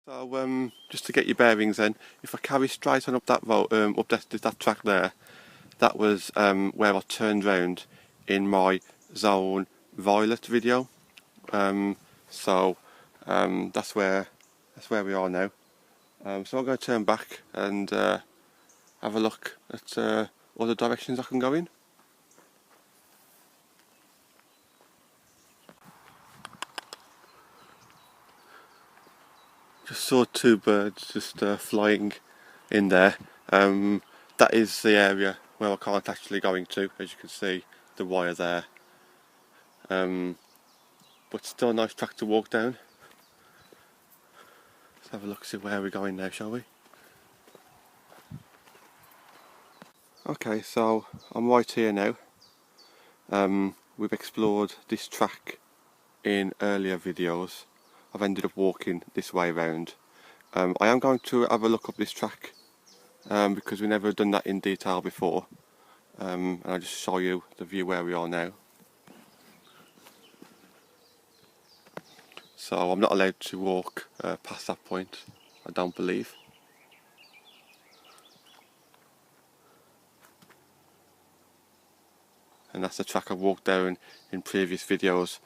So just to get your bearings then, if I carry straight on up that road, up that track there, that was where I turned round in my Zone Violet video. So that's where we are now. So I'm going to turn back and have a look at all the directions I can go in. Just saw two birds just flying in there. That is the area where I can't actually go into, as you can see the wire there. But still a nice track to walk down. Let's have a look, see where we're going now, shall we? Okay, so I'm right here now. We've explored this track in earlier videos. I've ended up walking this way round. I am going to have a look up this track because we've never done that in detail before, and I'll just show you the view where we are now. So I'm not allowed to walk past that point, I don't believe. And that's the track I've walked down in previous videos.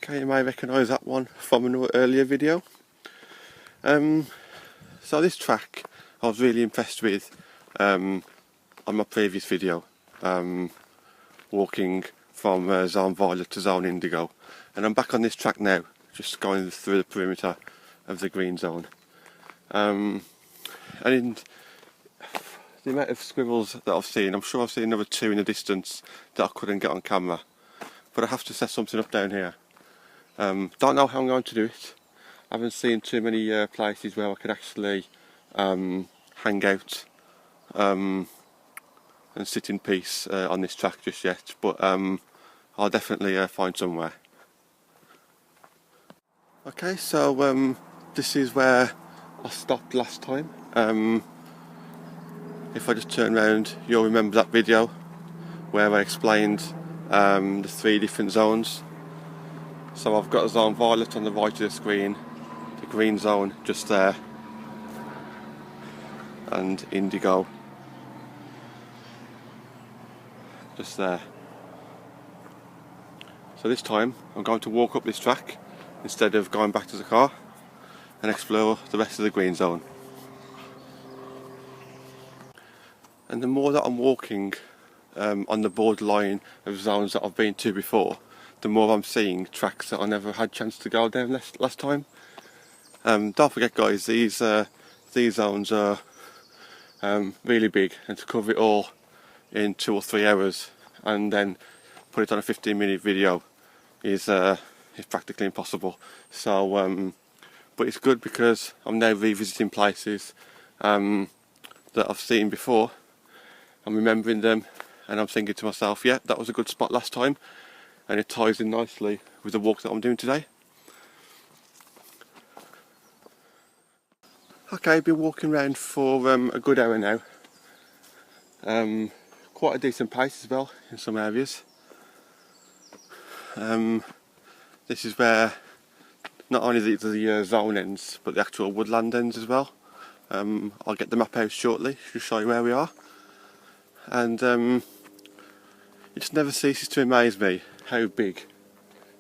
Okay, you may recognise that one from an earlier video. So this track I was really impressed with on my previous video, walking from Zone Violet to Zone Indigo, and I'm back on this track now, just going through the perimeter of the green zone. And in the amount of squirrels that I've seen, I'm sure I've seen another two in the distance that I couldn't get on camera, but I have to set something up down here. Don't know how I'm going to do it. I haven't seen too many places where I could actually hang out and sit in peace on this track just yet, but I'll definitely find somewhere. Okay, so this is where I stopped last time. If I just turn around, you'll remember that video where I explained the three different zones. So I've got a Zone Violet on the right of the screen, the green zone just there, and Indigo just there. So this time I'm going to walk up this track instead of going back to the car and explore the rest of the green zone. And the more that I'm walking on the borderline of zones that I've been to before, the more I'm seeing tracks that I never had a chance to go down last time. Don't forget guys, these zones are really big, and to cover it all in 2 or 3 hours and then put it on a 15-minute video is practically impossible. So but it's good because I'm now revisiting places that I've seen before. I'm remembering them and I'm thinking to myself, yeah, that was a good spot last time, and it ties in nicely with the walk that I'm doing today. Okay, I've been walking around for a good hour now. Quite a decent pace as well in some areas. This is where not only the zone ends, but the actual woodland ends as well. I'll get the map out shortly to show you where we are. And it just never ceases to amaze me how big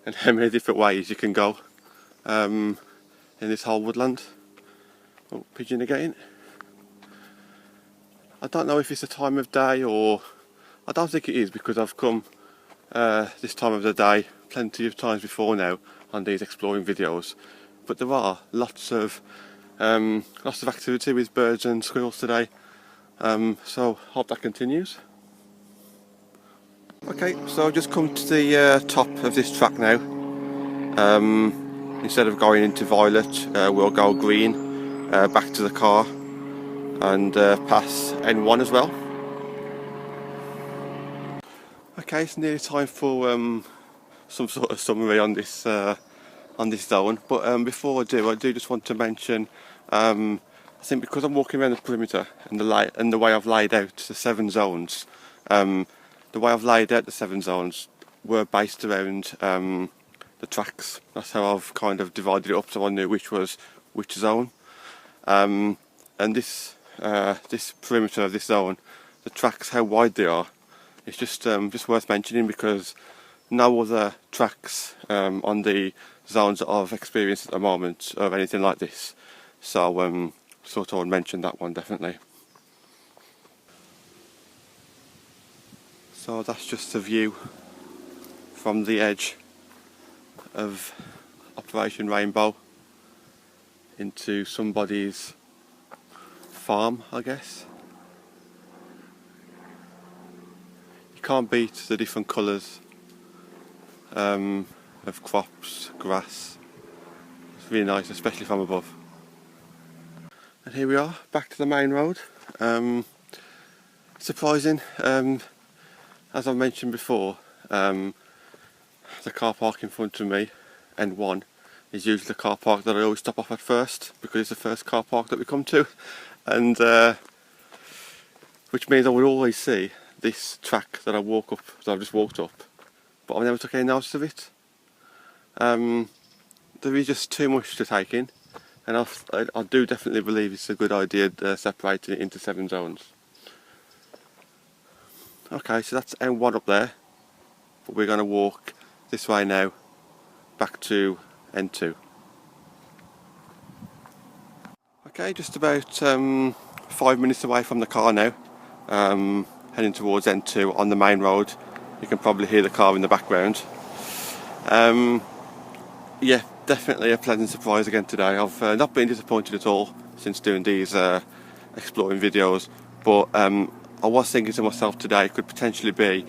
and how many different ways you can go in this whole woodland. Oh, pigeon again. I don't know if it's the time of day, or I don't think it is, because I've come this time of the day plenty of times before now on these exploring videos, but there are lots of activity with birds and squirrels today, so hope that continues. Okay, so I've just come to the top of this track now. Instead of going into violet, we'll go green, back to the car, and pass N1 as well. Okay, it's nearly time for some sort of summary on this zone, but before I do just want to mention, I think because I'm walking around the perimeter and the way I've laid out the 7 zones, the way I've laid out the 7 zones were based around the tracks. That's how I've kind of divided it up, so I knew which was which zone. And this perimeter of this zone, the tracks, how wide they are, it's just worth mentioning, because no other tracks on the zones that I've experienced at the moment of anything like this. So thought I would mention that one definitely. So that's just a view from the edge of Operation Rainbow into somebody's farm, I guess. You can't beat the different colours of crops, grass. It's really nice, especially from above. And here we are, back to the main road. Surprising, as I mentioned before, the car park in front of me, N1, is usually the car park that I always stop off at first, because it's the first car park that we come to, and which means I would always see this track that I walk up, that I've just walked up, but I never took any notice of it. There is just too much to take in, and I do definitely believe it's a good idea separating it into 7 zones. Okay, so that's N1 up there, but we're going to walk this way now, back to N2. Okay, just about 5 minutes away from the car now, heading towards N2 on the main road. You can probably hear the car in the background. Yeah, definitely a pleasant surprise again today. I've not been disappointed at all since doing these exploring videos, but I was thinking to myself today it could potentially be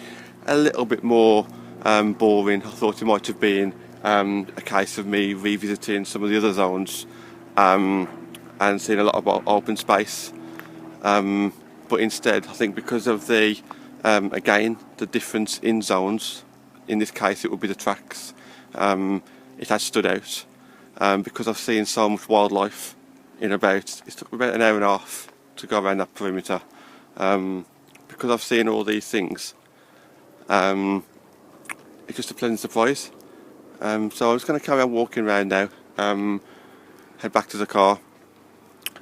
a little bit more boring. I thought it might have been a case of me revisiting some of the other zones and seeing a lot of open space, but instead I think because of the again the difference in zones, in this case it would be the tracks, it has stood out, because I've seen so much wildlife in it took me about an hour and a half to go around that perimeter, because I've seen all these things. It's just a pleasant surprise. So I'm just going to carry on walking around now, head back to the car,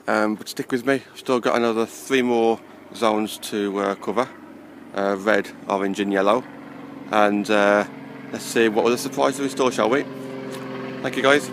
but stick with me. I've still got another 3 more zones to cover, red, orange and yellow, and let's see what other surprises we store, shall we? Thank you guys.